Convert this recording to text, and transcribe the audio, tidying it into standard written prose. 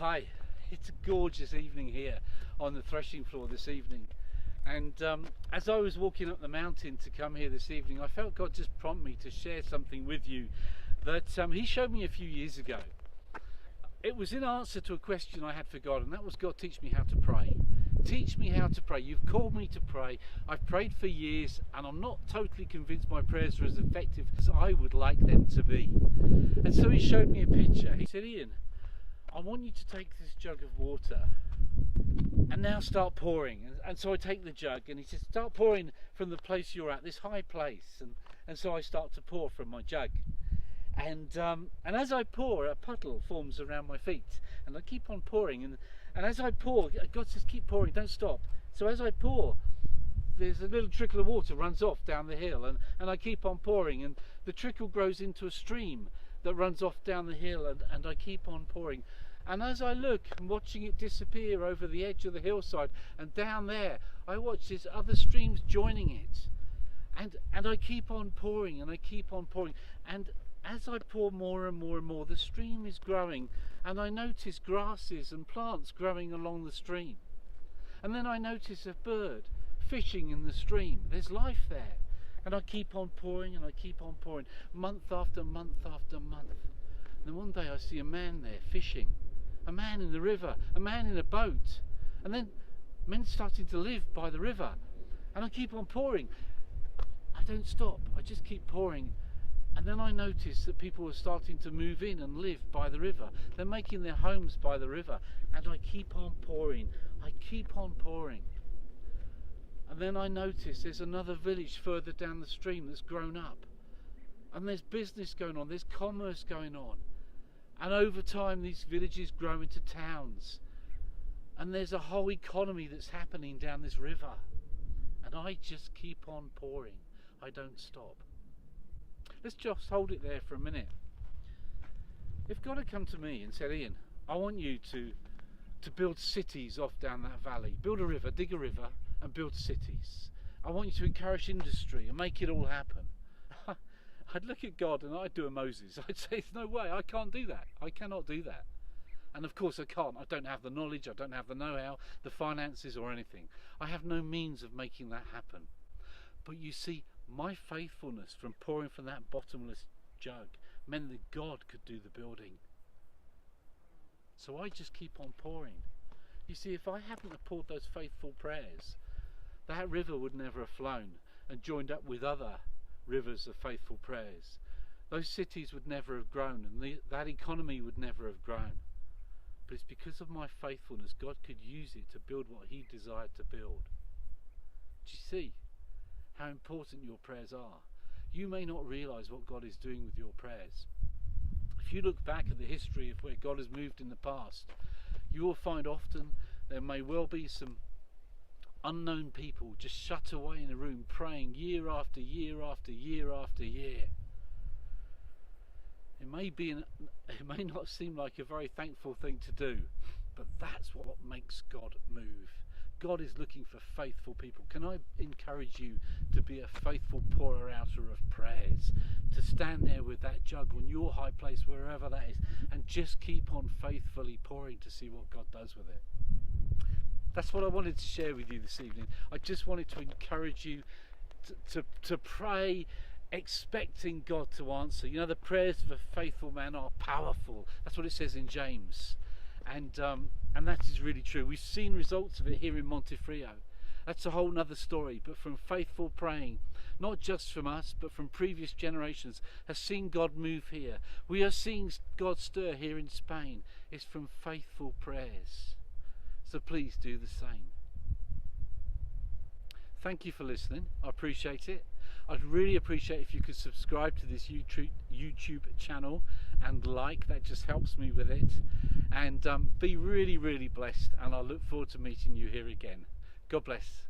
Hi, it's a gorgeous evening here on the threshing floor this evening, and as I was walking up the mountain to come here this evening, I felt God just prompt me to share something with you that he showed me a few years ago. It was in answer to a question I had for God, and that was, God, teach me how to pray. Teach me how to pray. You've called me to pray. I've prayed for years and I'm not totally convinced my prayers are as effective as I would like them to be. And so he showed me a picture. He said, Ian, I want you to take this jug of water and now start pouring. And so I take the jug, and he said, start pouring from the place you're at, this high place. And so I start to pour from my jug. And as I pour, a puddle forms around my feet, and I keep on pouring, and as I pour, God says, keep pouring, don't stop. So as I pour, there's a little trickle of water runs off down the hill, and I keep on pouring, and the trickle grows into a stream that runs off down the hill, and I keep on pouring. And as I look, I'm watching it disappear over the edge of the hillside, and down there I watch these other streams joining it, and I keep on pouring, and I keep on pouring, and as I pour more and more and more, the stream is growing, and I notice grasses and plants growing along the stream. And then I notice a bird fishing in the stream. There's life there. And I keep on pouring, and I keep on pouring, month after month after month. And then one day I see a man there fishing, a man in the river, a man in a boat, and then men starting to live by the river. And I keep on pouring. I don't stop, I just keep pouring. And then I noticed that people are starting to move in and live by the river. They're making their homes by the river. And I keep on pouring. I keep on pouring. And then I notice there's another village further down the stream that's grown up. And there's business going on. There's commerce going on. And over time these villages grow into towns. And there's a whole economy that's happening down this river. And I just keep on pouring. I don't stop. Let's just hold it there for a minute. If God had come to me and said, Ian, I want you to build cities off down that valley, build a river, dig a river and build cities. I want you to encourage industry and make it all happen. I'd look at God and I'd do a Moses. I'd say, there's no way, I can't do that. I cannot do that. And of course I can't. I don't have the knowledge, I don't have the know-how, the finances or anything. I have no means of making that happen. But you see, my faithfulness from pouring from that bottomless jug meant that God could do the building. So I just keep on pouring. You see, if I hadn't have poured those faithful prayers, that river would never have flown and joined up with other rivers of faithful prayers. Those cities would never have grown, and that economy would never have grown. But it's because of my faithfulness, God could use it to build what He desired to build. Do you see how important your prayers are? You may not realise what God is doing with your prayers. If you look back at the history of where God has moved in the past, you will find often there may well be some unknown people just shut away in a room praying year after year after year after year. It may not seem like a very thankful thing to do, but that's what makes God move. God is looking for faithful people. Can I encourage you to be a faithful pourer-outer of prayers, to stand there with that jug on your high place, wherever that is, and just keep on faithfully pouring to see what God does with it. That's what I wanted to share with you this evening. I just wanted to encourage you to pray expecting God to answer. You know, the prayers of a faithful man are powerful. That's what it says in James. And that is really true. We've seen results of it here in Montefrio. That's a whole nother story. But from faithful praying, not just from us, but from previous generations, has seen God move here. We are seeing God stir here in Spain. It's from faithful prayers. So please do the same. Thank you for listening. I appreciate it. I'd really appreciate if you could subscribe to this YouTube channel and like. That just helps me with it. And be really, really blessed. And I look forward to meeting you here again. God bless.